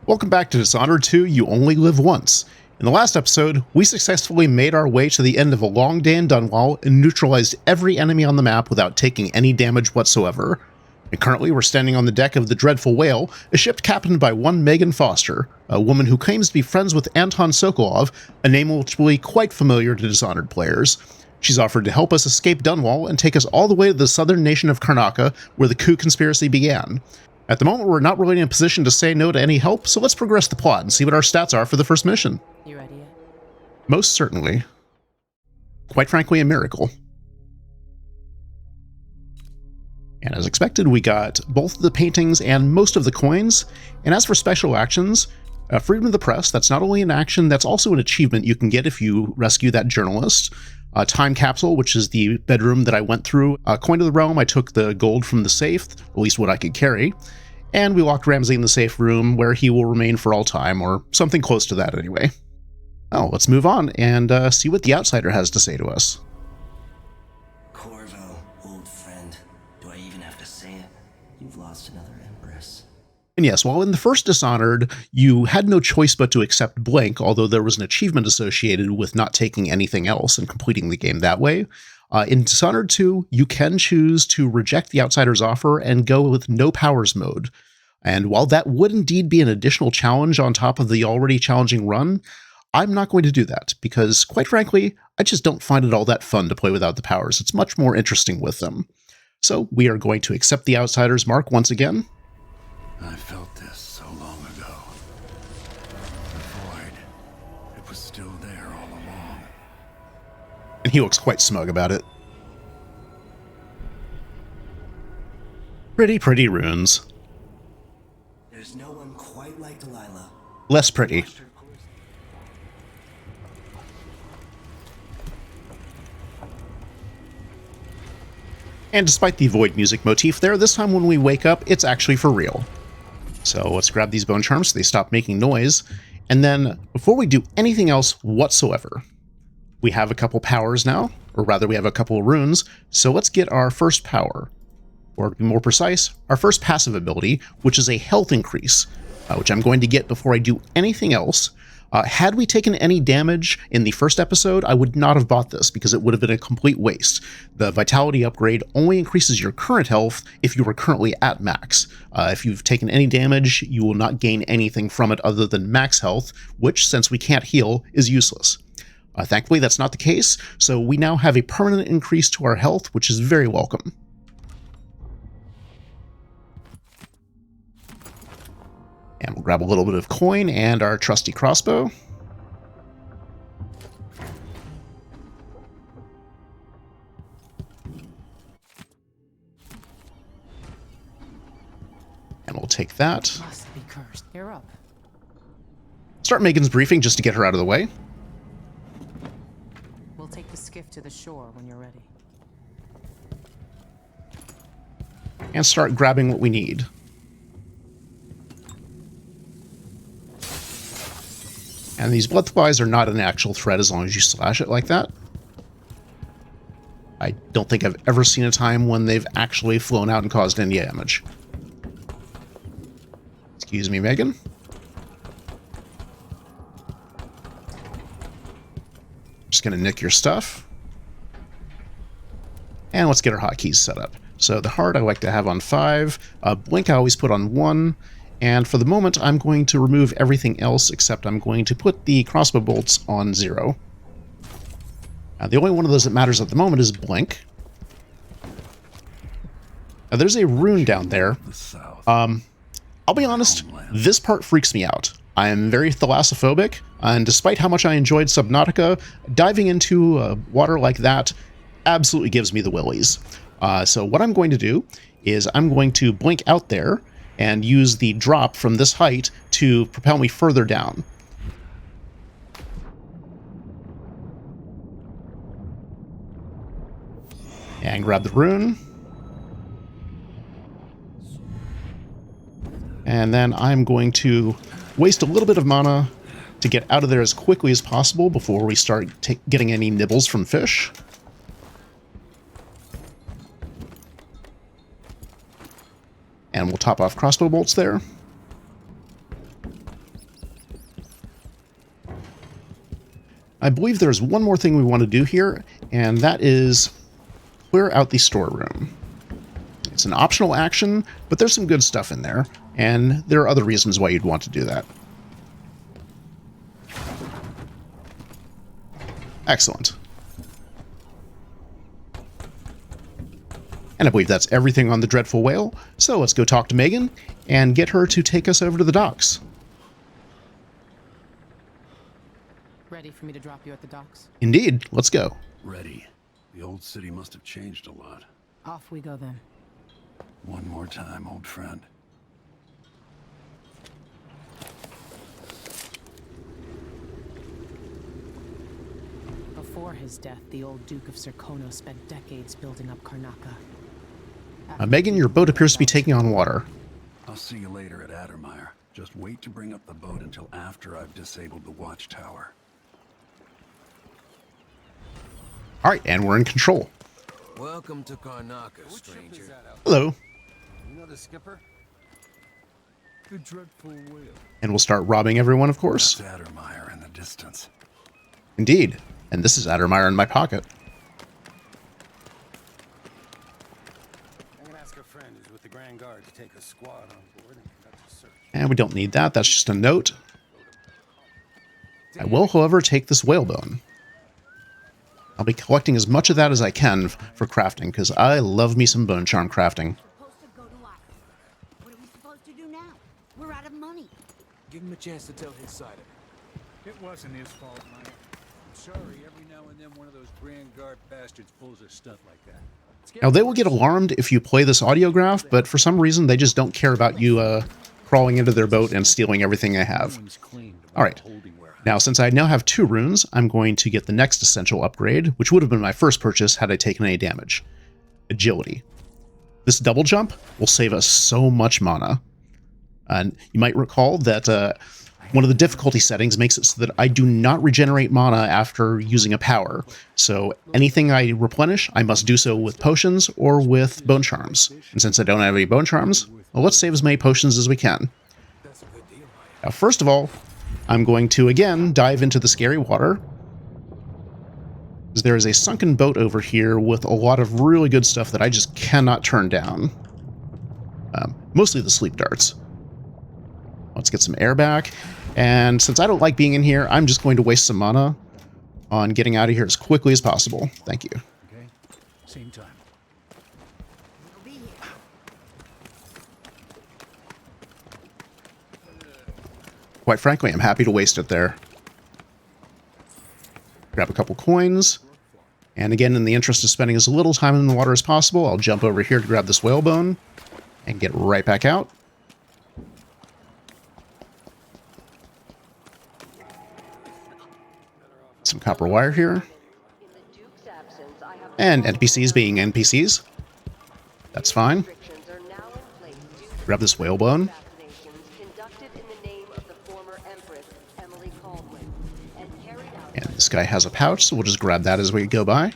Welcome back to Dishonored 2, You Only Live Once. In the last episode, we successfully made our way to the end of a long day in Dunwall and neutralized every enemy on the map without taking any damage whatsoever. And currently we're standing on the deck of the Dreadful Wale, a ship captained by one Megan Foster, a woman who claims to be friends with Anton Sokolov, a name which will be quite familiar to Dishonored players. She's offered to help us escape Dunwall and take us all the way to the southern nation of Karnaca, where the coup conspiracy began. At the moment, we're not really in a position to say no to any help, so let's progress the plot and see what our stats are for the first mission. You ready yet? Most certainly. Quite frankly, a miracle. And as expected, we got both the paintings and most of the coins. And as for special actions, Freedom of the Press, that's not only an action, that's also an achievement you can get if you rescue that journalist. Time Capsule, which is the bedroom that I went through. Coin of the Realm, I took the gold from the safe, at least what I could carry. And we locked Ramsey in the safe room, where he will remain for all time, or something close to that anyway. Oh, let's move on and see what the Outsider has to say to us. Corvo, old friend. Do I even have to say it? You've lost another empress. And yes, while in the first Dishonored, you had no choice but to accept blank, although there was an achievement associated with not taking anything else and completing the game that way. In Dishonored 2, you can choose to reject the Outsider's offer and go with no powers mode. And while that would indeed be an additional challenge on top of the already challenging run, I'm not going to do that, because quite frankly, I just don't find it all that fun to play without the powers. It's much more interesting with them. So we are going to accept the Outsider's mark once again. I felt this so long ago. The void, it was still there all along. And he looks quite smug about it. Pretty, pretty runes. There's no one quite like Delilah. Less pretty. And despite the void music motif there, this time when we wake up, it's actually for real. So let's grab these bone charms so they stop making noise. And then, before we do anything else whatsoever, we have a couple powers now, or rather we have a couple of runes, so let's get our first power. Or to be more precise, our first passive ability, which is a health increase, which I'm going to get before I do anything else. Had we taken any damage in the first episode, I would not have bought this because it would have been a complete waste. The Vitality upgrade only increases your current health if you are currently at max. If you've taken any damage, you will not gain anything from it other than max health, which, since we can't heal, is useless. Thankfully, that's not the case, so we now have a permanent increase to our health, which is very welcome. And we'll grab a little bit of coin and our trusty crossbow. And we'll take that. Must be cursed. You're up. Start Megan's briefing just to get her out of the way. We'll take the skiff to the shore when you're ready. And start grabbing what we need. And these bloodflies are not an actual threat as long as you slash it like that. I don't think I've ever seen a time when they've actually flown out and caused any damage. Excuse me, Megan. Just gonna nick your stuff. And let's get our hotkeys set up. So the heart I like to have on 5. Blink I always put on 1. And for the moment, I'm going to remove everything else, except I'm going to put the crossbow bolts on 0. The only one of those that matters at the moment is Blink. Now, there's a rune down there. I'll be honest, this part freaks me out. I am very thalassophobic, and despite how much I enjoyed Subnautica, diving into water like that absolutely gives me the willies. So what I'm going to do is I'm going to blink out there and use the drop from this height to propel me further down. And grab the rune. And then I'm going to waste a little bit of mana to get out of there as quickly as possible before we start getting any nibbles from fish. And we'll top off crossbow bolts there. I believe there's one more thing we want to do here, and that is clear out the storeroom. It's an optional action, but there's some good stuff in there, and there are other reasons why you'd want to do that. Excellent. And I believe that's everything on the Dreadful Wale, so let's go talk to Megan and get her to take us over to the docks. Ready for me to drop you at the docks? Indeed, let's go. Ready. The old city must have changed a lot. Off we go then. One more time, old friend. Before his death, the old Duke of Serkonos spent decades building up Karnaca. Megan, your boat appears to be taking on water. I'll see you later at Addermire. Just wait to bring up the boat until after I've disabled the watchtower. All right, and we're in control. Welcome to Karnaca, stranger. Hello. You know the skipper? The Dreadful Wale. And we'll start robbing everyone, of course. That's Addermire in the distance. Indeed. And this is Addermire in my pocket. I'm gonna ask a friend who's with the Grand Guard to take a squad on board and conduct a search. And we don't need that. That's just a note. I will, however, take this whalebone. I'll be collecting as much of that as I can for crafting, because I love me some bone charm crafting. Supposed to go to Ireland. What are we supposed to do now? We're out of money. Give him a chance to tell his side of it. It wasn't his fault, Mike. I'm sorry, every now and then one of those Grand Guard bastards pulls a stunt like that. Now, they will get alarmed if you play this audiograph, but for some reason, they just don't care about you crawling into their boat and stealing everything they have. All right. Now, since I now have 2 runes, I'm going to get the next essential upgrade, which would have been my first purchase had I taken any damage. Agility. This double jump will save us so much mana. And you might recall that one of the difficulty settings makes it so that I do not regenerate mana after using a power. So anything I replenish, I must do so with potions or with bone charms. And since I don't have any bone charms, well, let's save as many potions as we can. Now, first of all, I'm going to, again, dive into the scary water. There is a sunken boat over here with a lot of really good stuff that I just cannot turn down. Mostly the sleep darts. Let's get some air back. And since I don't like being in here, I'm just going to waste some mana on getting out of here as quickly as possible. Thank you. Okay? Same time. We'll be here. Quite frankly, I'm happy to waste it there. Grab a couple coins. And again, in the interest of spending as little time in the water as possible, I'll jump over here to grab this whalebone and get right back out. Some copper wire here. And NPCs being NPCs. That's fine. Grab this whalebone. And this guy has a pouch, so we'll just grab that as we go by.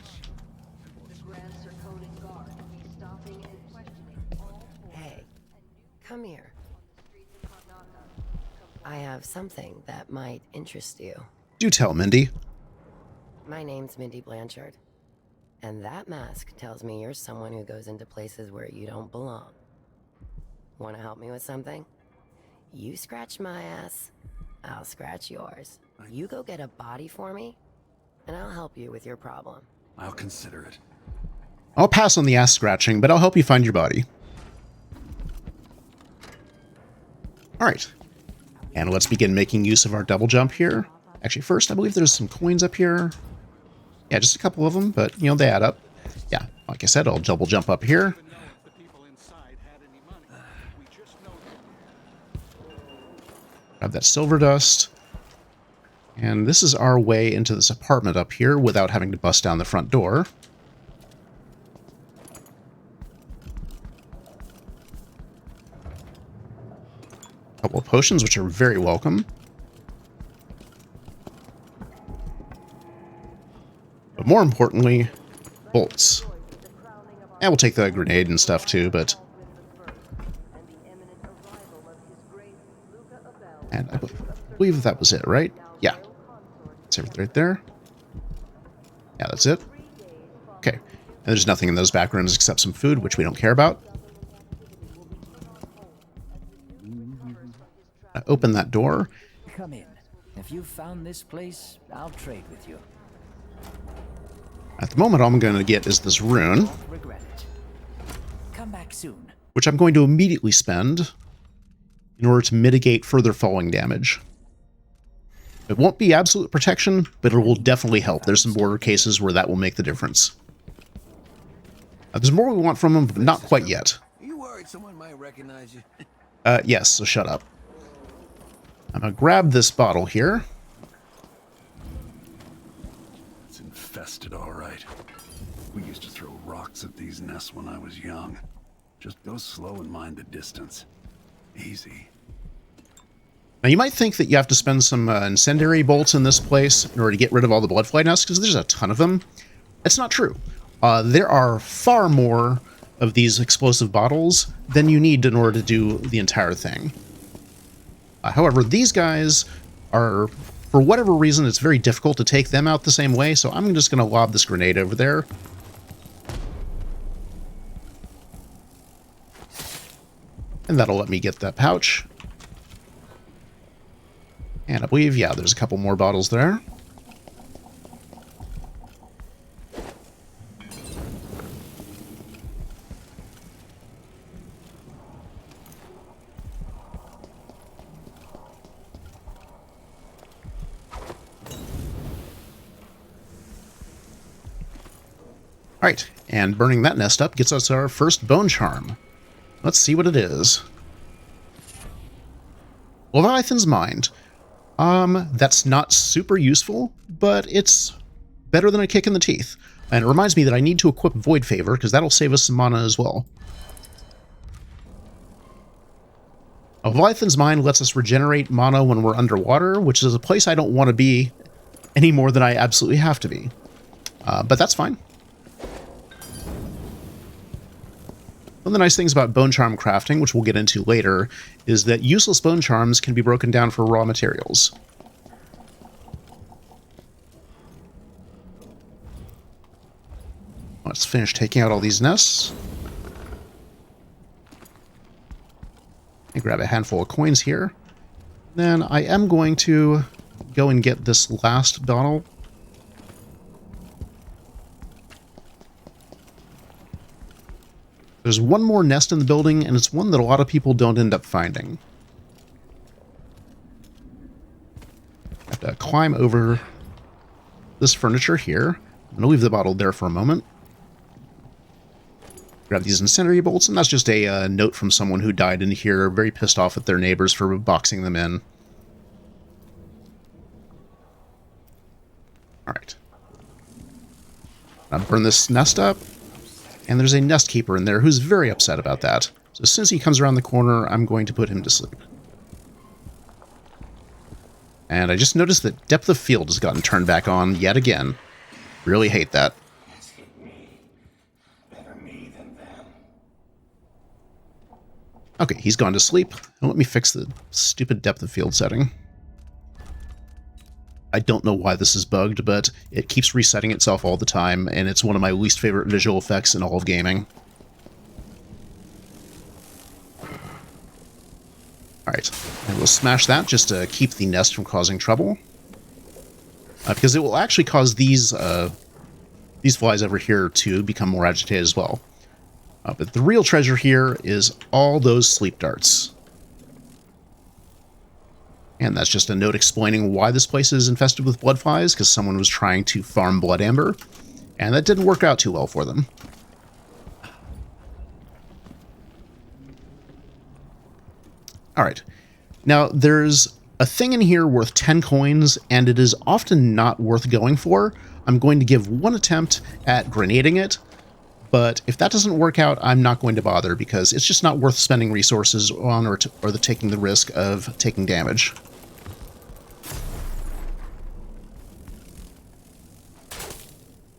Hey, come here. I have something that might interest you. Do tell, Mindy. My name's Mindy Blanchard, and that mask tells me you're someone who goes into places where you don't belong. Want to help me with something? You scratch my ass, I'll scratch yours. You go get a body for me, and I'll help you with your problem. I'll consider it. I'll pass on the ass scratching, but I'll help you find your body. Alright. And let's begin making use of our double jump here. Actually, first, I believe there's some coins up here. Yeah, just a couple of them, but, you know, they add up. Yeah, like I said, I'll double jump up here. Grab that silver dust. And this is our way into this apartment up here without having to bust down the front door. A couple of potions, which are very welcome. But more importantly, bolts. And we'll take the grenade and stuff too, but... And I believe that was it, right? Yeah. It's right there. Yeah, that's it. Okay. And there's nothing in those back rooms except some food, which we don't care about. Open that door. Come in. If you found this place, I'll trade with you. At the moment, all I'm going to get is this rune, Won't regret it. Come back soon. which I'm going to immediately spend in order to mitigate further falling damage. It won't be absolute protection, but it will definitely help. There's some border cases where that will make the difference. There's more we want from him, but not quite yet. Are you worried someone might recognize you? Yes, so shut up. I'm going to grab this bottle here. It's infested, all right. We used to throw rocks at these nests when I was young. Just go slow and mind the distance. Easy. Now, you might think that you have to spend some incendiary bolts in this place in order to get rid of all the bloodfly nests, because there's a ton of them. It's not true. There are far more of these explosive bottles than you need in order to do the entire thing. However, these guys are, for whatever reason, it's very difficult to take them out the same way, so I'm just going to lob this grenade over there. And that'll let me get that pouch. And I believe, yeah, there's a couple more bottles there. Alright, and burning that nest up gets us our first bone charm. Let's see what it is. Leviathan's Mind. That's not super useful, but it's better than a kick in the teeth. And it reminds me that I need to equip Void Favor, because that'll save us some mana as well. Leviathan's Mind lets us regenerate mana when we're underwater, which is a place I don't want to be any more than I absolutely have to be. But that's fine. One of the nice things about bone charm crafting, which we'll get into later, is that useless bone charms can be broken down for raw materials. Let's finish taking out all these nests. And grab a handful of coins here. Then I am going to go and get this last bottle. There's one more nest in the building, and it's one that a lot of people don't end up finding. I have to climb over this furniture here. I'm going to leave the bottle there for a moment. Grab these incendiary bolts, and that's just a note from someone who died in here, very pissed off at their neighbors for boxing them in. Alright. I'll burn this nest up. And there's a nest keeper in there who's very upset about that. So as soon as he comes around the corner, I'm going to put him to sleep. And I just noticed that depth of field has gotten turned back on yet again. Really hate that. Okay, he's gone to sleep. Now let me fix the stupid depth of field setting. I don't know why this is bugged, but it keeps resetting itself all the time, and it's one of my least favorite visual effects in all of gaming. Alright, and we'll smash that just to keep the nest from causing trouble. Because it will actually cause these flies over here to become more agitated as well. But the real treasure here is all those sleep darts. And that's just a note explaining why this place is infested with blood flies, because someone was trying to farm blood amber, and that didn't work out too well for them. Alright, now there's a thing in here worth 10 coins, and it is often not worth going for. I'm going to give one attempt at grenading it, but if that doesn't work out, I'm not going to bother, because it's just not worth spending resources on or taking the risk of taking damage.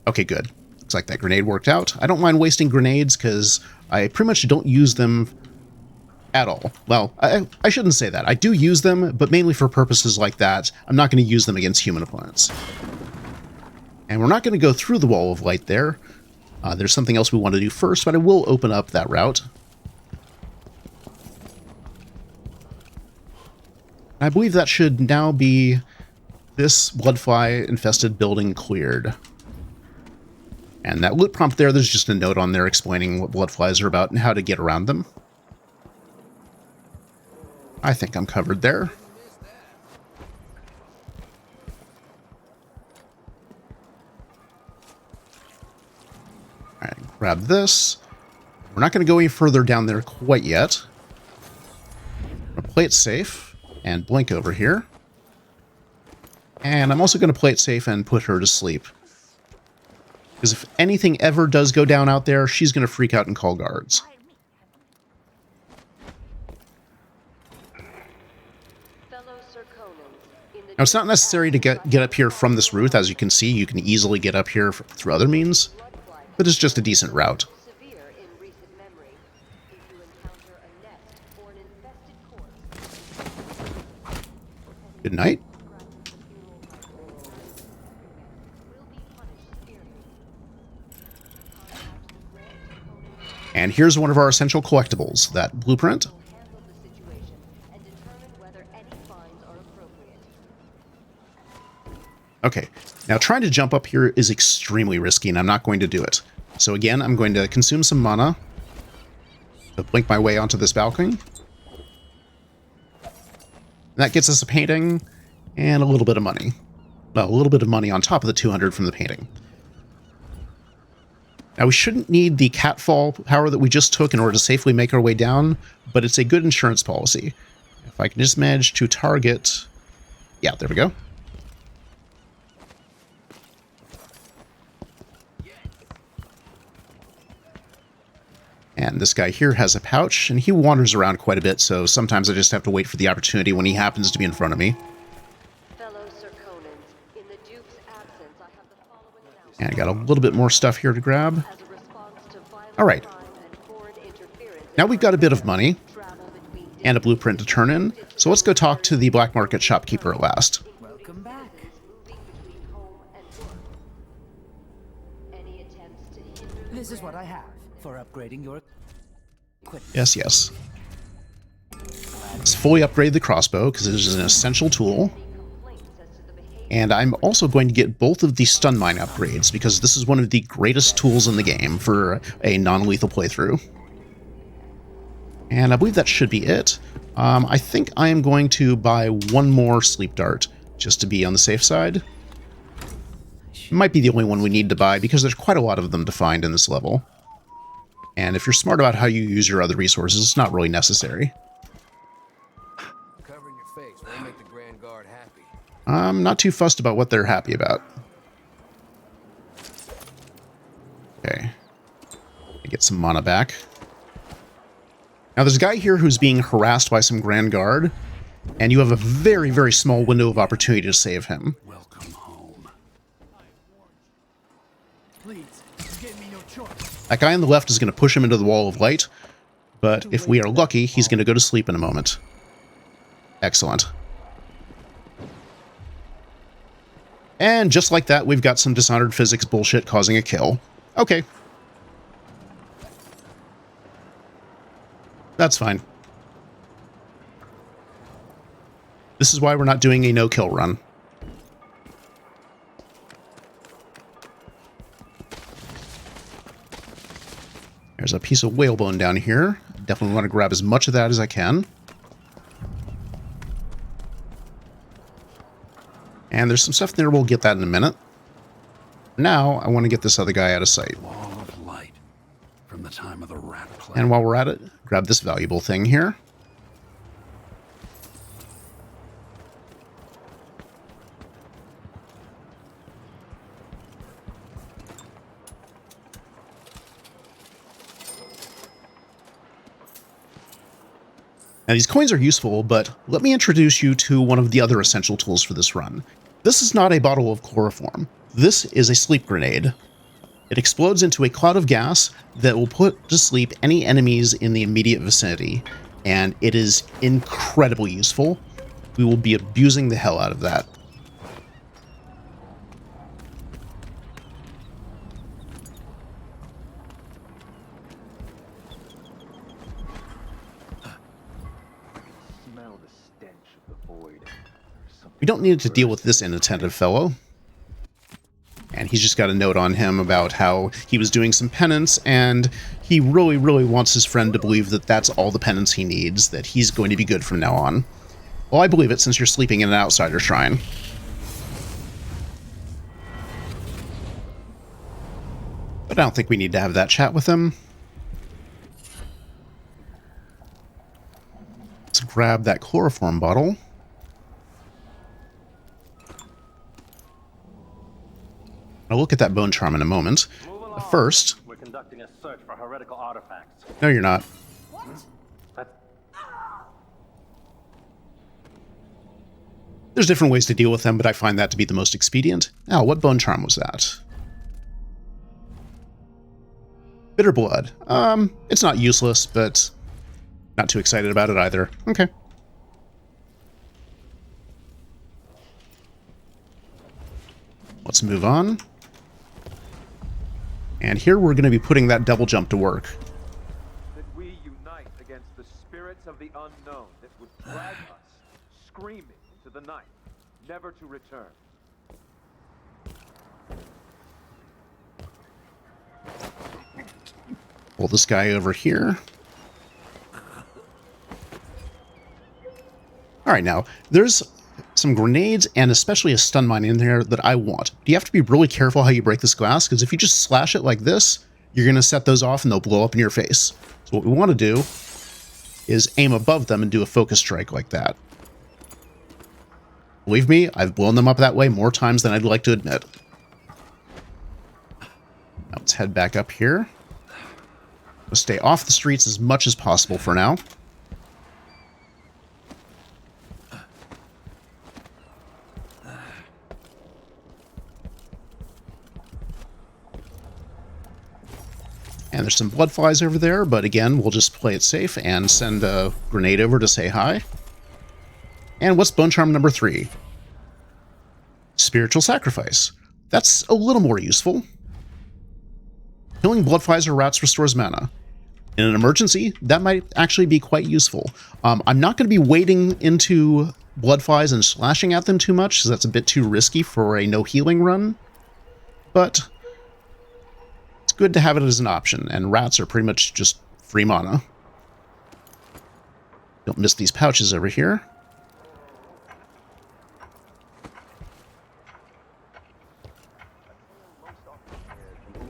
Okay, good. Looks like that grenade worked out. I don't mind wasting grenades, because I pretty much don't use them at all. Well, I shouldn't say that. I do use them, but mainly for purposes like that. I'm not going to use them against human opponents. And we're not going to go through the wall of light there. There's something else we want to do first, but I will open up that route. I believe that should now be this bloodfly-infested building cleared. And that loot prompt there's just a note on there explaining what bloodflies are about and how to get around them. I think I'm covered there. Alright, grab this. We're not going to go any further down there quite yet. I'm going to play it safe and blink over here. And I'm also going to play it safe and put her to sleep. Because if anything ever does go down out there, she's going to freak out and call guards. Now, it's not necessary to get up here from this route. As you can see, you can easily get up here through other means. But it's just a decent route. Good night. And here's one of our essential collectibles, that blueprint. Okay, now trying to jump up here is extremely risky, and I'm not going to do it. So again, I'm going to consume some mana to blink my way onto this balcony. That gets us a painting and a little bit of money. Well, a little bit of money on top of the 200 from the painting. Now, we shouldn't need the catfall power that we just took in order to safely make our way down, but it's a good insurance policy. If I can just manage to target... Yeah, there we go. And this guy here has a pouch, and he wanders around quite a bit, so sometimes I just have to wait for the opportunity when he happens to be in front of me. And I got a little bit more stuff here to grab. Alright. Now we've got a bit of money, and a blueprint to turn in, so let's go talk to the black market shopkeeper at last. Welcome back. This is what I have for upgrading your equipment. Yes, yes. Let's fully upgrade the crossbow, because it is an essential tool. And I'm also going to get both of the stun mine upgrades, because this is one of the greatest tools in the game for a non-lethal playthrough. And I believe that should be it. I think I am going to buy one more sleep dart, just to be on the safe side. Might be the only one we need to buy, because there's quite a lot of them to find in this level. And if you're smart about how you use your other resources, it's not really necessary. Covering your face won't make the Grand Guard happy. I'm not too fussed about what they're happy about. Okay. Get some mana back. Now there's a guy here who's being harassed by some Grand Guard, and you have a very, very small window of opportunity to save him. Welcome home. Please, you gave me no choice. That guy on the left is going to push him into the wall of light, but if we are lucky, he's going to go to sleep in a moment. Excellent. And just like that, we've got some Dishonored physics bullshit causing a kill. Okay. That's fine. This is why we're not doing a no-kill run. There's a piece of whalebone down here. Definitely want to grab as much of that as I can. And there's some stuff there, we'll get that in a minute. Now, I want to get this other guy out of sight. Wall of light from the time of the rat plague. And while we're at it, grab this valuable thing here. Now, these coins are useful, but let me introduce you to one of the other essential tools for this run. This is not a bottle of chloroform. This is a sleep grenade. It explodes into a cloud of gas that will put to sleep any enemies in the immediate vicinity, and it is incredibly useful. We will be abusing the hell out of that. We don't need to deal with this inattentive fellow. And he's just got a note on him about how he was doing some penance, and he really, really wants his friend to believe that that's all the penance he needs, that he's going to be good from now on. Well, I believe it since you're sleeping in an outsider shrine. But I don't think we need to have that chat with him. Let's grab that chloroform bottle. I'll look at that bone charm in a moment. But first... We're conducting a search for heretical artifacts. No, you're not. What? There's different ways to deal with them, but I find that to be the most expedient. Now, what bone charm was that? Bitter blood. It's not useless, but not too excited about it either. Okay. Let's move on. And here we're going to be putting that double jump to work. That we unite against the spirits of the unknown that would drag us, screaming into the night, never to return. Pull this guy over here. Alright, now, there's some grenades and especially a stun mine in there that I want. You have to be really careful how you break this glass, because if you just slash it like this, you're going to set those off and they'll blow up in your face. So what we want to do is aim above them and do a focus strike like that. Believe me, I've blown them up that way more times than I'd like to admit. Now let's head back up here. We'll stay off the streets as much as possible for now. And there's some blood flies over there, but again, we'll just play it safe and send a grenade over to say hi. And what's bone charm number 3? Spiritual sacrifice. That's a little more useful. Killing blood flies or rats restores mana. In an emergency, that might actually be quite useful. I'm not going to be wading into blood flies and slashing at them too much, because that's a bit too risky for a no healing run. But it's good to have it as an option, and rats are pretty much just free mana. Don't miss these pouches over here.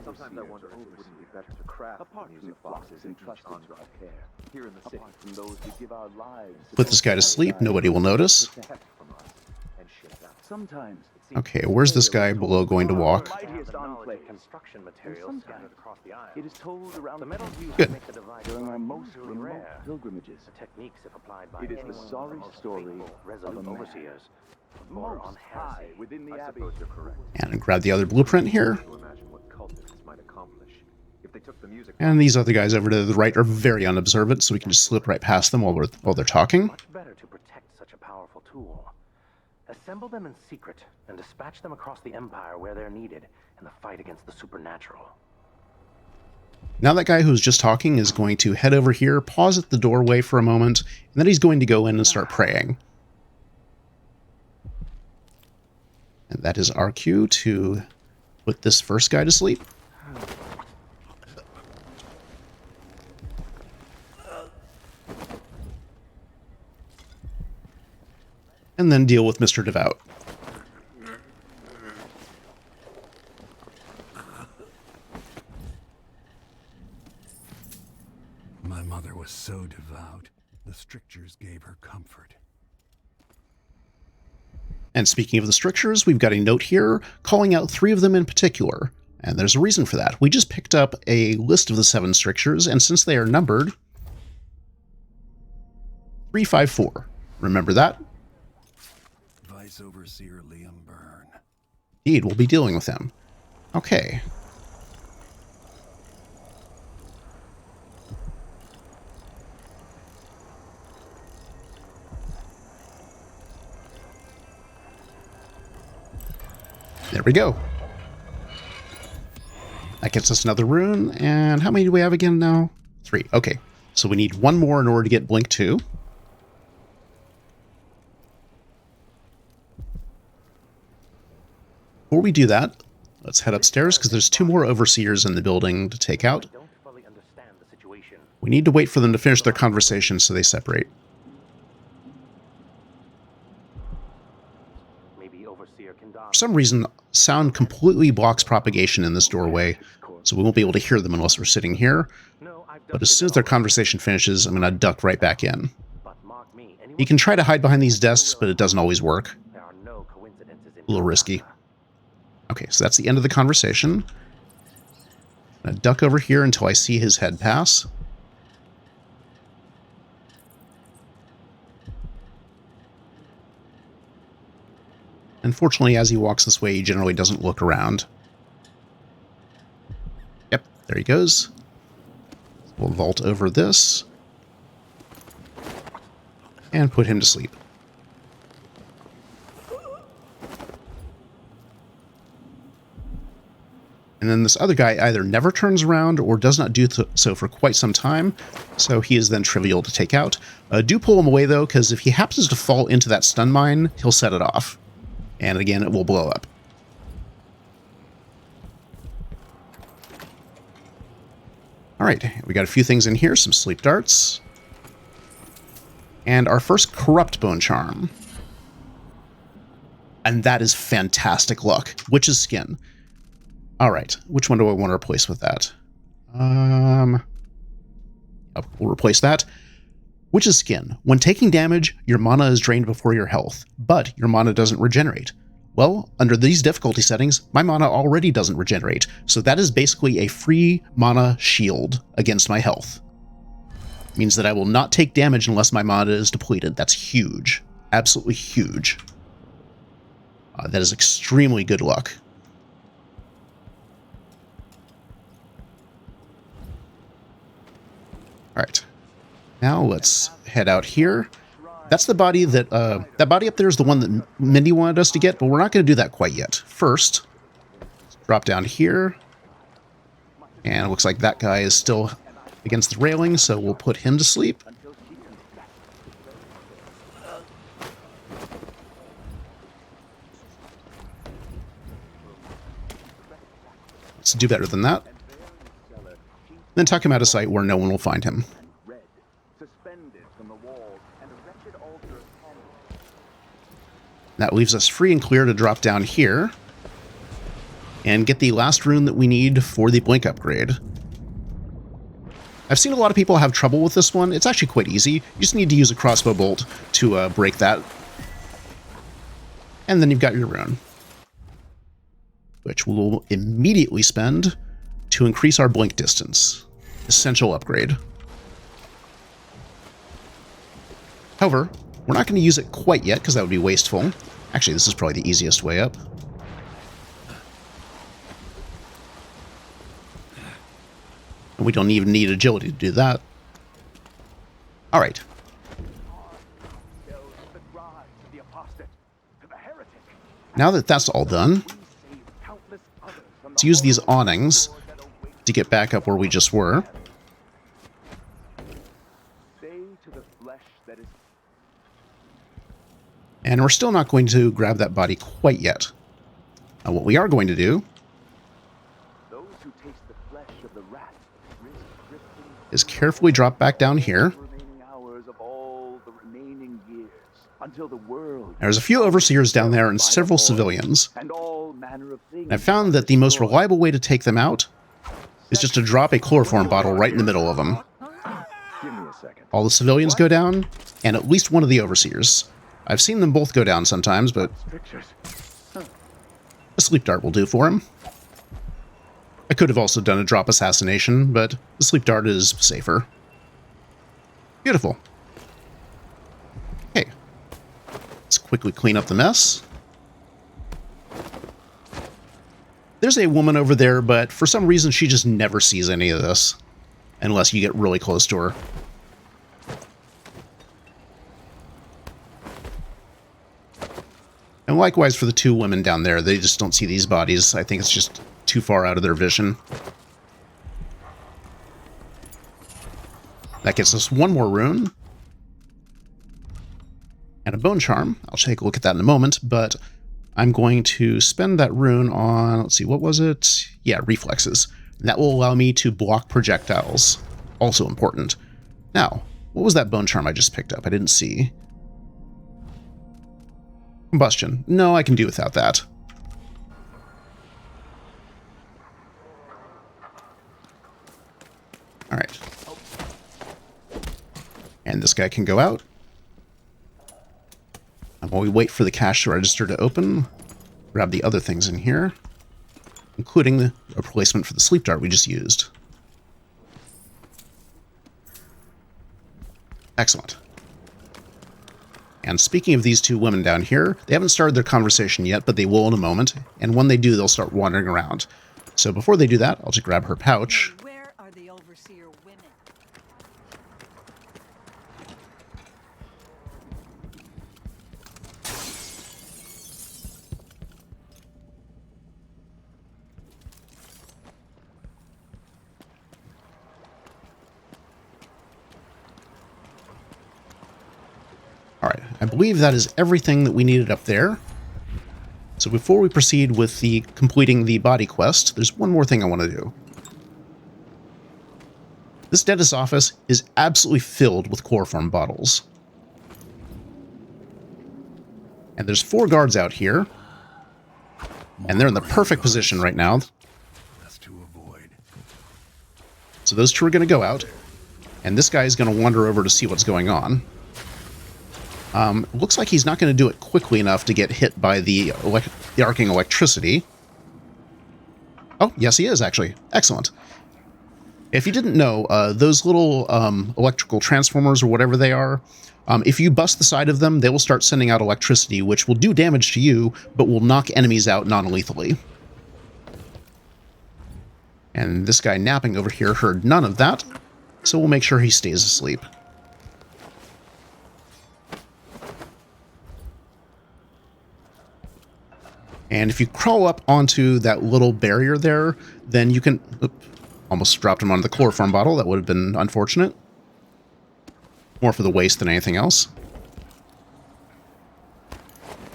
Sometimes I wonder if it wouldn't be better to craft music boxes and trust on our care here in the city. From those who give our lives. Put this guy to sleep, nobody will notice. Sometimes Okay, where's this guy below going to walk? Construction materials scattered across the isle. It is told around The metals used Good. to make the device during our most unusually remote rare. pilgrimages. The techniques, if applied by It is the anyone, sorry most story faithful, of resolute a man. overseers. Born on Most high heresy. within the I abbey. suppose you're correct. And grab the other blueprint here. To imagine what cultists might accomplish if they took the music. And these other guys over to the right are very unobservant, so we can just slip right past them while they're talking. Much better to protect such a powerful tool. Assemble them in secret and dispatch them across the Empire where they're needed in the fight against the supernatural. Now that guy who's just talking is going to head over here, pause at the doorway for a moment, and then he's going to go in and start praying. And that is our cue to put this first guy to sleep. And then deal with Mr. Devout. My mother was so devout, the strictures gave her comfort. And speaking of the strictures, we've got a note here calling out 3 of them in particular. And there's a reason for that. We just picked up a list of the 7 strictures, and since they are numbered, 354. Remember that? Vice Overseer Liam Byrne. Indeed, we'll be dealing with him. Okay. There we go. That gets us another rune, and how many do we have again now? 3. Okay, so we need 1 more in order to get Blink 2. before we do that, let's head upstairs because there's 2 more overseers in the building to take out. We need to wait for them to finish their conversation so they separate. For some reason, sound completely blocks propagation in this doorway, so we won't be able to hear them unless we're sitting here. But as soon as their conversation finishes, I'm going to duck right back in. You can try to hide behind these desks, but it doesn't always work. A little risky. Okay, so that's the end of the conversation. I'm going to duck over here until I see his head pass. Unfortunately, as he walks this way, he generally doesn't look around. Yep, there he goes. We'll vault over this. And put him to sleep. And then this other guy either never turns around or does not do so for quite some time, so he is then trivial to take out. Do pull him away, though, because if he happens to fall into that stun mine, he'll set it off. And again, it will blow up. Alright, we got a few things in here, some sleep darts. And our first corrupt bone charm. And that is fantastic luck. Witch's skin. Alright, which one do I want to replace with that? We'll replace that. Witch's skin. When taking damage, your mana is drained before your health, but your mana doesn't regenerate. Well, under these difficulty settings, my mana already doesn't regenerate, so that is basically a free mana shield against my health. Means that I will not take damage unless my mana is depleted. That's huge. Absolutely huge. That is extremely good luck. Alright. Now let's head out here. That's the body that, that body up there is the one that Mindy wanted us to get, but we're not going to do that quite yet. First, let's drop down here. And it looks like that guy is still against the railing, so we'll put him to sleep. Let's do better than that. Then tuck him out of sight where no one will find him. That leaves us free and clear to drop down here and get the last rune that we need for the blink upgrade. I've seen a lot of people have trouble with this one. It's actually quite easy. You just need to use a crossbow bolt to break that. And then you've got your rune, which we'll immediately spend to increase our blink distance. Essential upgrade. However, we're not going to use it quite yet because that would be wasteful. Actually, this is probably the easiest way up. And we don't even need agility to do that. Alright. Now that that's all done, let's use these awnings to get back up where we just were. And we're still not going to grab that body quite yet. Now, what we are going to do is carefully drop back down here. There's a few overseers down there and several civilians. I found that the most reliable way to take them out is just to drop a chloroform bottle right in the middle of them. All the civilians go down, and at least one of the overseers. I've seen them both go down sometimes, but a sleep dart will do for him. I could have also done a drop assassination, but the sleep dart is safer. Beautiful. Okay. Let's quickly clean up the mess. There's a woman over there, but for some reason she just never sees any of this. Unless you get really close to her. And likewise for the two women down there, they just don't see these bodies. I think it's just too far out of their vision. That gets us one more rune. And a bone charm. I'll take a look at that in a moment, but I'm going to spend that rune on, let's see, what was it? Yeah, reflexes. That will allow me to block projectiles. Also important. Now, what was that bone charm I just picked up? I didn't see. Combustion. No, I can do without that. All right. And this guy can go out. And while we wait for the cash register to open, grab the other things in here, including a replacement for the sleep dart we just used. Excellent. And speaking of these two women down here, they haven't started their conversation yet, but they will in a moment. And when they do, they'll start wandering around. So before they do that, I'll just grab her pouch. Where are the overseer women? Alright, I believe that is everything that we needed up there. So before we proceed with completing the body quest, there's one more thing I want to do. This dentist's office is absolutely filled with chloroform bottles. And there's 4 guards out here. And they're in the perfect position right now. So those 2 are going to go out. And this guy is going to wander over to see what's going on. Looks like he's not going to do it quickly enough to get hit by the arcing electricity. Oh, yes he is, actually. Excellent. If you didn't know, those little electrical transformers or whatever they are, if you bust the side of them, they will start sending out electricity, which will do damage to you, but will knock enemies out non-lethally. And this guy napping over here heard none of that, so we'll make sure he stays asleep. And if you crawl up onto that little barrier there, then you can... almost dropped him onto the chloroform bottle. That would have been unfortunate. More for the waste than anything else.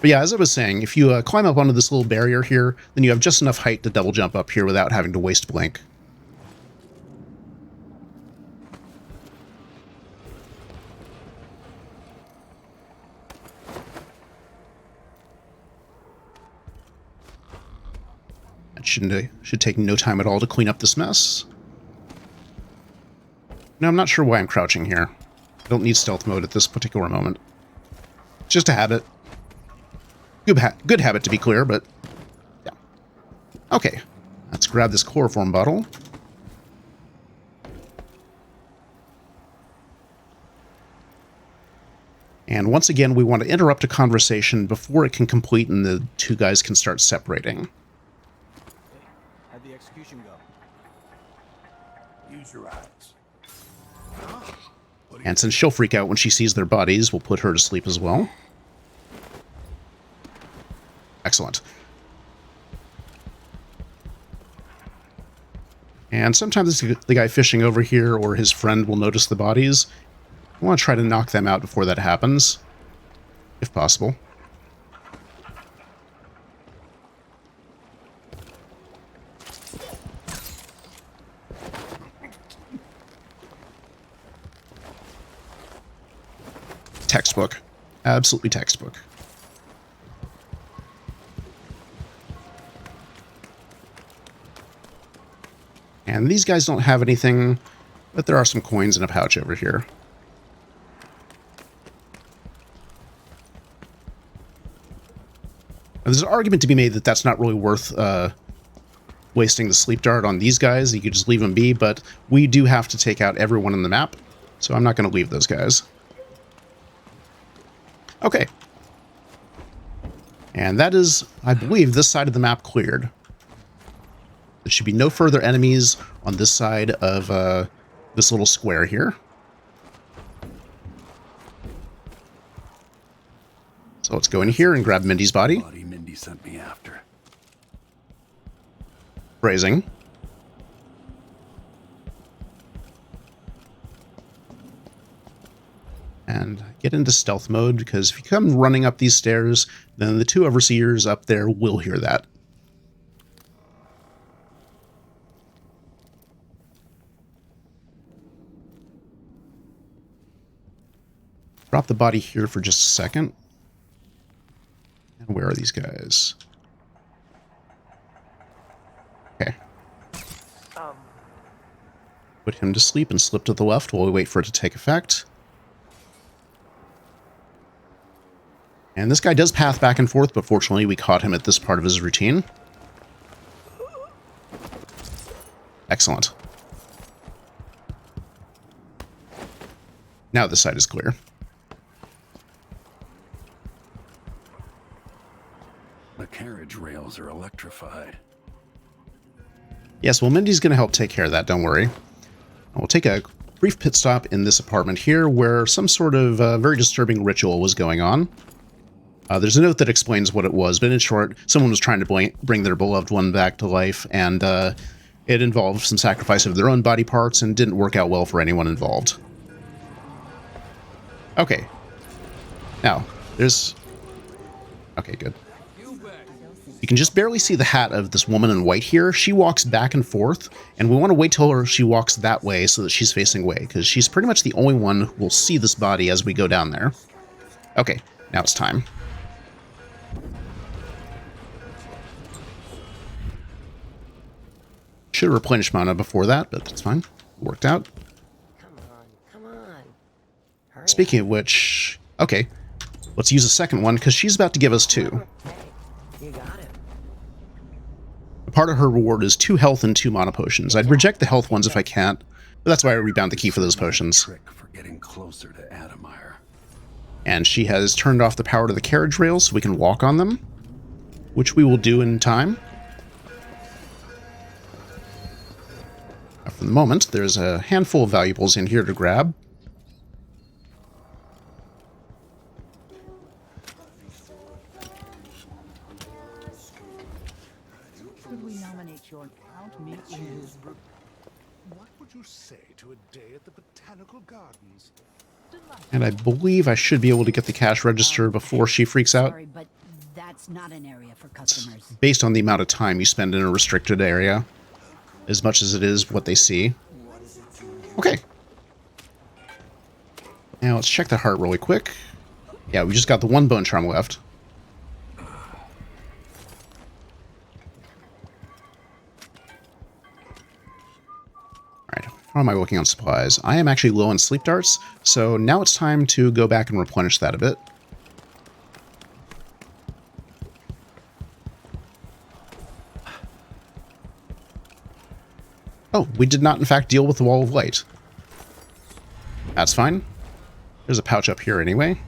But yeah, as I was saying, if you climb up onto this little barrier here, then you have just enough height to double jump up here without having to waste blink. It should take no time at all to clean up this mess. Now, I'm not sure why I'm crouching here. I don't need stealth mode at this particular moment. It's just a habit. Good habit, to be clear, but yeah. Okay, let's grab this chloroform bottle. And once again, we want to interrupt a conversation before it can complete and the 2 guys can start separating. How'd the execution go? Use your eyes. And since she'll freak out when she sees their bodies, we'll put her to sleep as well. Excellent. And sometimes the guy fishing over here or his friend will notice the bodies. I want to try to knock them out before that happens, if possible. Textbook. Absolutely textbook. And these guys don't have anything, but there are some coins in a pouch over here. There's an argument to be made that that's not really worth wasting the sleep dart on these guys. You could just leave them be, but we do have to take out everyone on the map, so I'm not going to leave those guys. Okay. And that is, I believe, this side of the map cleared. There should be no further enemies on this side of this little square here. So let's go in here and grab Mindy's body. Mindy sent me after. Phrasing. and get into stealth mode, because if you come running up these stairs, then the two overseers up there will hear that. Drop the body here for just a second. And where are these guys? Okay. Put him to sleep and slip to the left while we wait for it to take effect. And this guy does path back and forth, but fortunately we caught him at this part of his routine. Excellent. Now this side is clear. The carriage rails are electrified. Yes, well, Mindy's going to help take care of that, don't worry. We'll take a brief pit stop in this apartment here where some sort of very disturbing ritual was going on. There's a note that explains what it was, but in short, someone was trying to bring their beloved one back to life, and it involved some sacrifice of their own body parts and didn't work out well for anyone involved. Okay. Now, there's... Okay, good. You can just barely see the hat of this woman in white here. She walks back and forth, and we want to wait till she walks that way so that she's facing away, because she's pretty much the only one who will see this body as we go down there. Okay, now it's time. Should have replenished mana before that, but that's fine. Worked out. Come on. Hurry Speaking of which, okay, let's use a second one, because she's about to give us two. You got it. A part of her reward is 2 health and 2 mana potions. I'd reject the health ones if I can't, but that's why I rebound the key for those potions. Trick for getting closer to Adamire. And she has turned off the power to the carriage rails so we can walk on them, which we will do in time. For the moment, there's a handful of valuables in here to grab. Could we nominate your count me in his... What would you say to a day at the Botanical Gardens? And I believe I should be able to get the cash register before she freaks out. Sorry, but that's not an area for customers. Based on the amount of time you spend in a restricted area, as much as it is what they see. Okay. Now let's check the heart really quick. Yeah, we just got the 1 bone charm left. Alright, how am I looking on supplies? I am actually low on sleep darts, so now it's time to go back and replenish that a bit. Oh, we did not in fact deal with the wall of light. That's fine. There's a pouch up here anyway.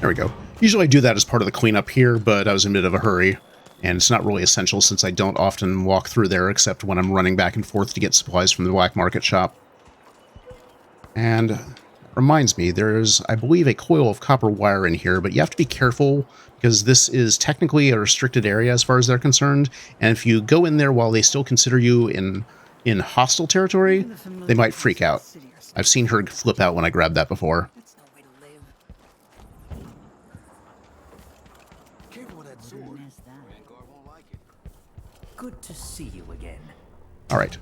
There we go. Usually I do that as part of the cleanup here, but I was in a bit of a hurry, and it's not really essential since I don't often walk through there except when I'm running back and forth to get supplies from the black market shop. And reminds me, there's, I believe, a coil of copper wire in here, but you have to be careful because this is technically a restricted area as far as they're concerned, and if you go in there while they still consider you in hostile territory, they might freak out. I've seen her flip out when I grabbed that before. Good to see you again. All right.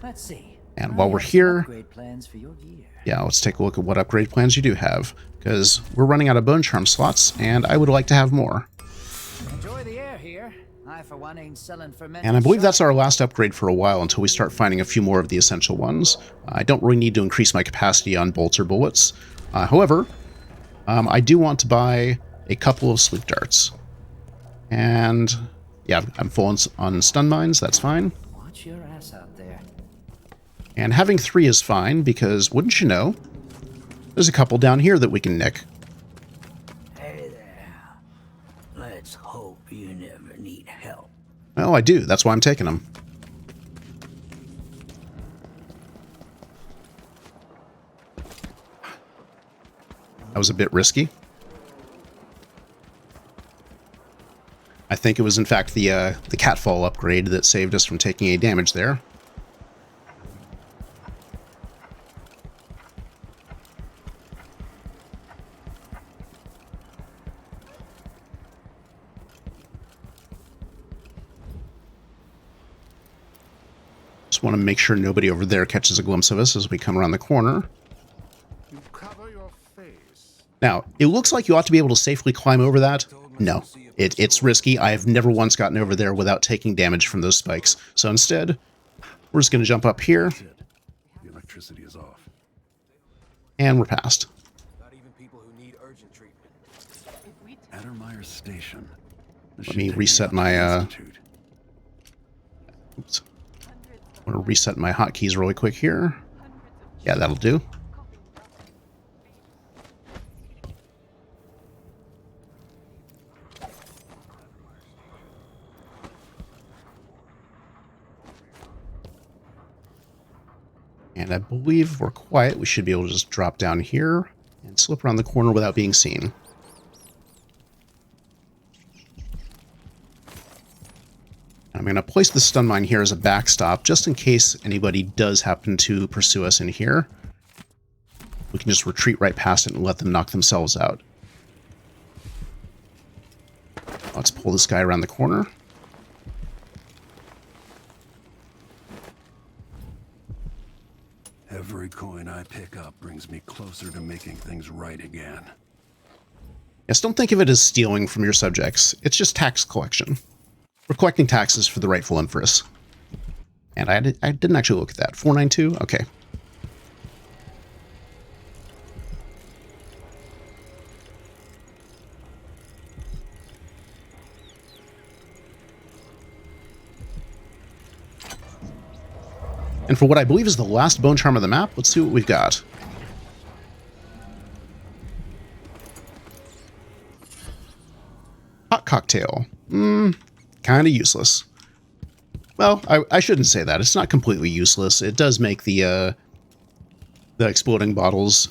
Let's see. And while we're here, Upgrade plans for your gear. yeah, let's take a look at what upgrade plans you do have, because we're running out of bone charm slots, and I would like to have more. Enjoy the air here. I, for one, ain't selling fermented And I believe shot. that's our last upgrade for a while until we start finding a few more of the essential ones. I don't really need to increase my capacity on bolts or bullets. However, I do want to buy a couple of sleep darts. And yeah, I'm full on stun mines, that's fine. Watch your ass out there. And having 3 is fine, because wouldn't you know, there's a couple down here that we can nick. Hey there. Let's hope you never need help. Well, Oh, I do. That's why I'm taking them. That was a bit risky. I think it was, in fact, the catfall upgrade that saved us from taking any damage there. Just want to make sure nobody over there catches a glimpse of us as we come around the corner. You cover your face. Now, it looks like you ought to be able to safely climb over that. No, it's risky. I have never once gotten over there without taking damage from those spikes. So instead, we're just going to jump up here. The electricity is off. And we're past. Not even people who need urgent treatment. Addermeyer Station. Let me reset my... Oops. I'm going to reset my hotkeys really quick here. Yeah, that'll do. And I believe if we're quiet, we should be able to just drop down here and slip around the corner without being seen. I'm going to place the stun mine here as a backstop, just in case anybody does happen to pursue us in here. We can just retreat right past it and let them knock themselves out. Let's pull this guy around the corner. Every coin I pick up brings me closer to making things right again. Yes, don't think of it as stealing from your subjects. It's just tax collection. We're collecting taxes for the rightful empress. And I didn't actually look at that. 492? Okay. And for what I believe is the last bone charm of the map, let's see what we've got. Hot cocktail. Kind of useless. Well, I shouldn't say that. It's not completely useless. It does make the exploding bottles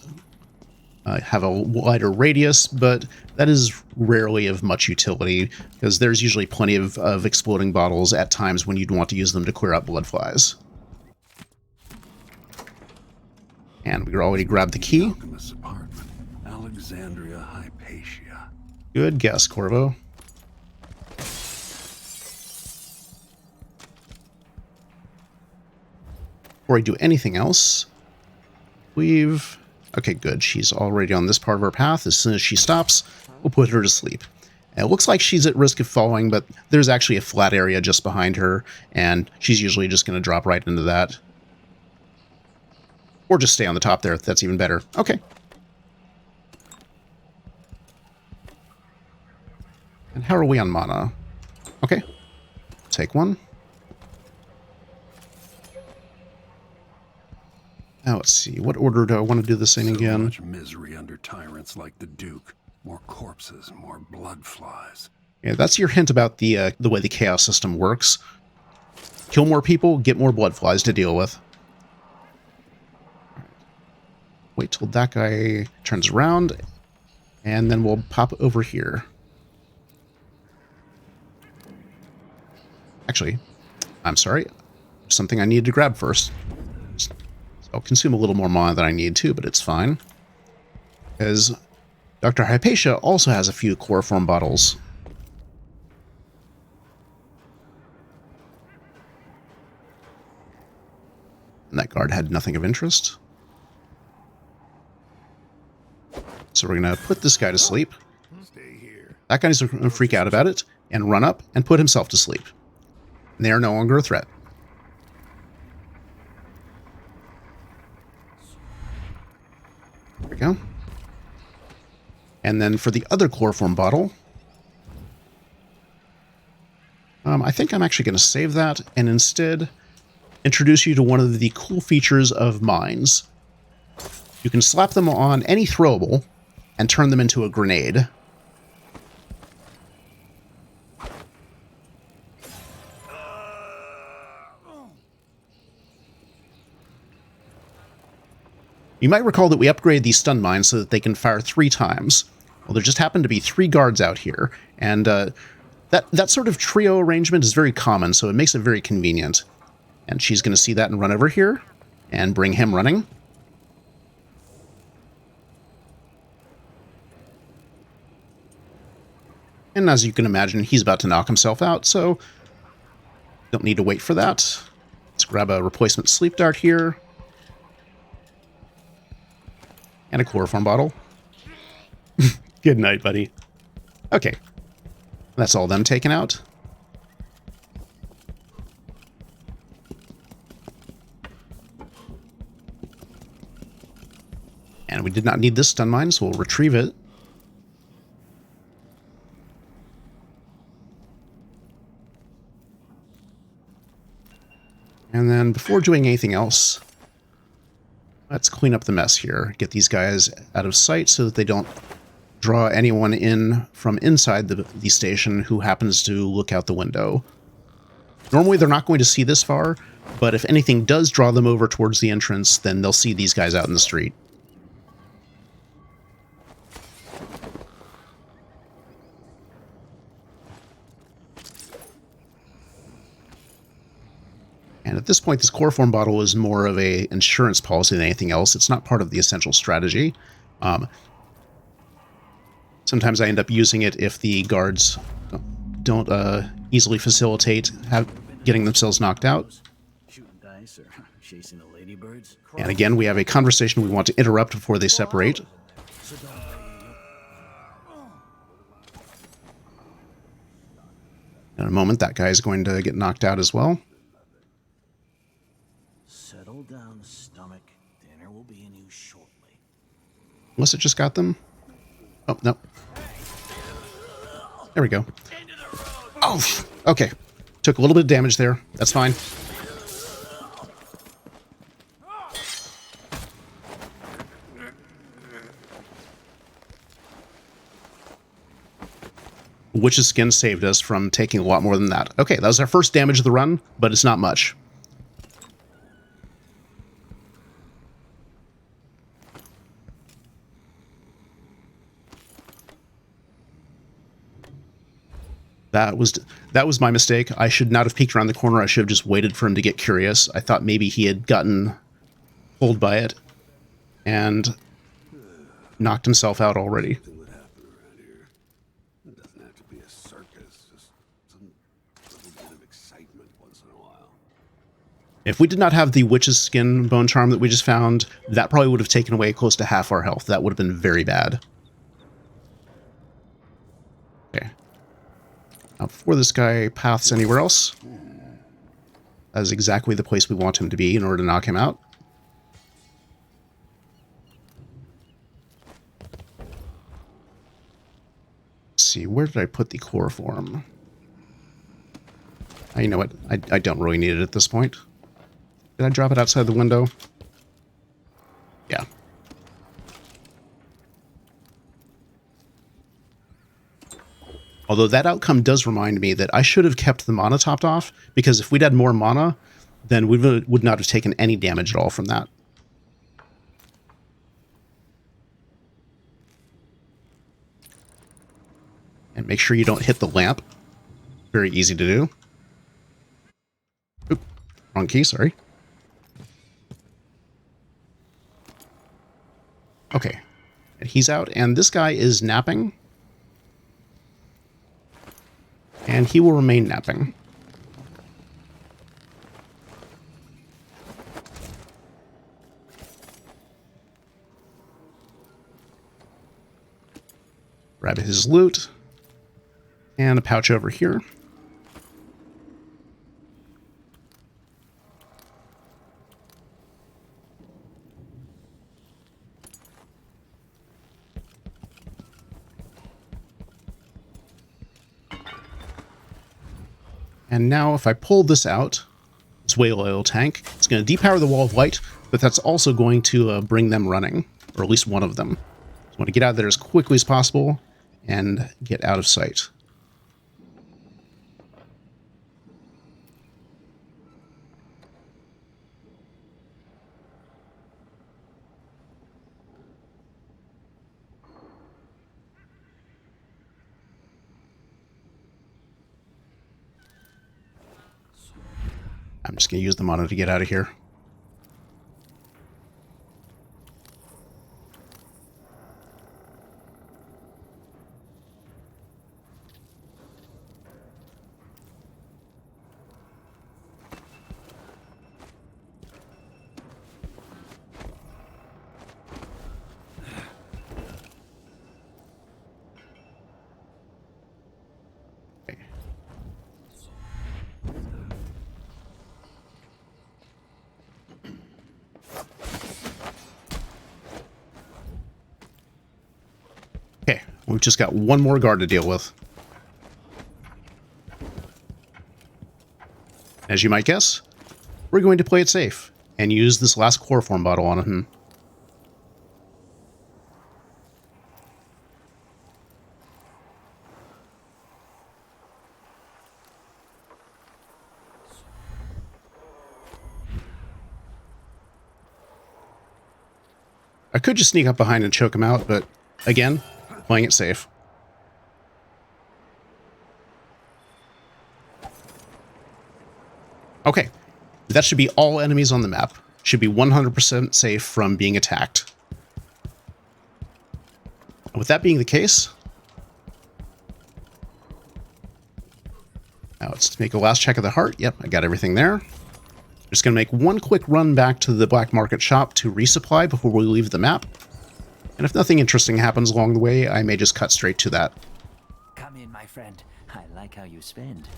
have a wider radius, but that is rarely of much utility, because there's usually plenty of exploding bottles at times when you'd want to use them to clear out blood flies. And we already grabbed the key. Alchemist's apartment. Alexandria Hypatia. Good guess, Corvo. Before I do anything else, we've... Okay, good. She's already on this part of our path. As soon as she stops, we'll put her to sleep. And it looks like she's at risk of falling, but there's actually a flat area just behind her, and she's usually just going to drop right into that. Or just stay on the top there. That's even better. Okay. And how are we on mana? Okay. Take one. Now let's see. What order do I want to do this in again? So much misery under tyrants like the Duke. More corpses, more blood flies. Yeah, that's your hint about the way the chaos system works. Kill more people, get more blood flies to deal with. Wait till that guy turns around, and then we'll pop over here. Actually, I'm sorry. Something I need to grab first. So I'll consume a little more mana than I need to, but it's fine. Because Dr. Hypatia also has a few chloroform bottles. And that guard had nothing of interest. So we're going to put this guy to sleep. That guy's going to freak out about it and run up and put himself to sleep. And they are no longer a threat. There we go. And then for the other chloroform bottle, I think I'm actually going to save that and instead introduce you to one of the cool features of mines. You can slap them on any throwable and turn them into a grenade. You might recall that we upgraded these stun mines so that they can fire 3 times. Well, there just happened to be 3 guards out here, and that sort of trio arrangement is very common, so it makes it very convenient. And she's going to see that and run over here and bring him running. And as you can imagine, he's about to knock himself out, so don't need to wait for that. Let's grab a replacement sleep dart here. And a chloroform bottle. Good night, buddy. Okay. That's all them taken out. And we did not need this stun mine, so we'll retrieve it. And then before doing anything else, let's clean up the mess here. Get these guys out of sight so that they don't draw anyone in from inside the station who happens to look out the window. Normally they're not going to see this far, but if anything does draw them over towards the entrance, then they'll see these guys out in the street. And at this point, this chloroform bottle is more of a insurance policy than anything else. It's not part of the essential strategy. Sometimes I end up using it if the guards don't easily facilitate getting themselves knocked out. Shooting dice or chasing the ladybirds. And again, we have a conversation we want to interrupt before they separate. In a moment, that guy is going to get knocked out as well. Settle down, stomach. Dinner will be in you shortly. Unless it just got them. Oh, no. There we go. Oh, okay. Took a little bit of damage there. That's fine. Witch's skin saved us from taking a lot more than that. Okay, that was our first damage of the run, but it's not much. That was my mistake. I should not have peeked around the corner. I should have just waited for him to get curious. I thought maybe he had gotten pulled by it and knocked himself out already. If we did not have the witch's skin bone charm that we just found, that probably would have taken away close to half our health. That would have been very bad. Okay. Now, before this guy paths anywhere else, that is exactly the place we want him to be in order to knock him out. Let's see, where did I put the chloroform? You know what? I don't really need it at this point. Did I drop it outside the window? Yeah. Although that outcome does remind me that I should have kept the mana topped off, because if we'd had more mana, then we would not have taken any damage at all from that. And make sure you don't hit the lamp. Very easy to do. Oop, wrong key, sorry. Okay, and he's out, and this guy is napping. And he will remain napping. Grab his loot. And a pouch over here. And now if I pull this out, this whale oil tank, it's going to depower the wall of light, but that's also going to bring them running, or at least one of them. So I want to get out of there as quickly as possible and get out of sight. just going to use the mono to get out of here. Okay, we've just got one more guard to deal with. As you might guess, we're going to play it safe and use this last chloroform bottle on him. I could just sneak up behind and choke him out, but again, playing it safe. Okay, that should be all enemies on the map. Should be 100% safe from being attacked. With that being the case, now let's make a last check of the heart. Yep, I got everything there. Just going to make one quick run back to the black market shop to resupply before we leave the map. And if nothing interesting happens along the way, I may just cut straight to that. Come in, my friend. I like how you spend.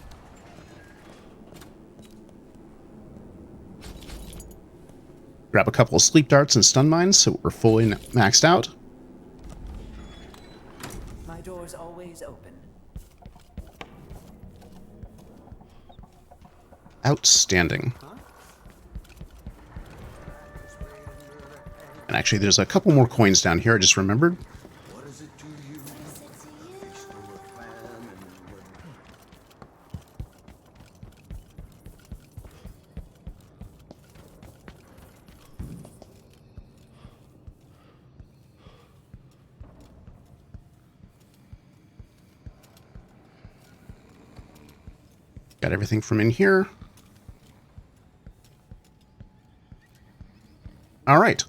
Grab a couple of sleep darts and stun mines so we're fully maxed out. My door's always open. Outstanding. And actually, there's a couple more coins down here I just remembered. Got everything from in here. All right.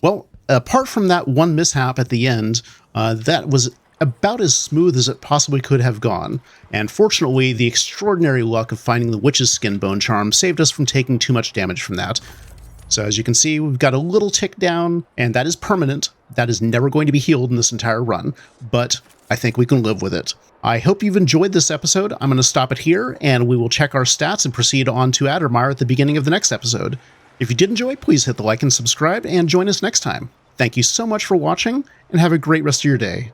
Well, apart from that one mishap at the end, that was about as smooth as it possibly could have gone. And fortunately, the extraordinary luck of finding the witch's skin bone charm saved us from taking too much damage from that. So as you can see, we've got a little tick down, and that is permanent. That is never going to be healed in this entire run, but I think we can live with it. I hope you've enjoyed this episode. I'm going to stop it here, and we will check our stats and proceed on to Addermire at the beginning of the next episode. If you did enjoy, please hit the like and subscribe, and join us next time. Thank you so much for watching, and have a great rest of your day.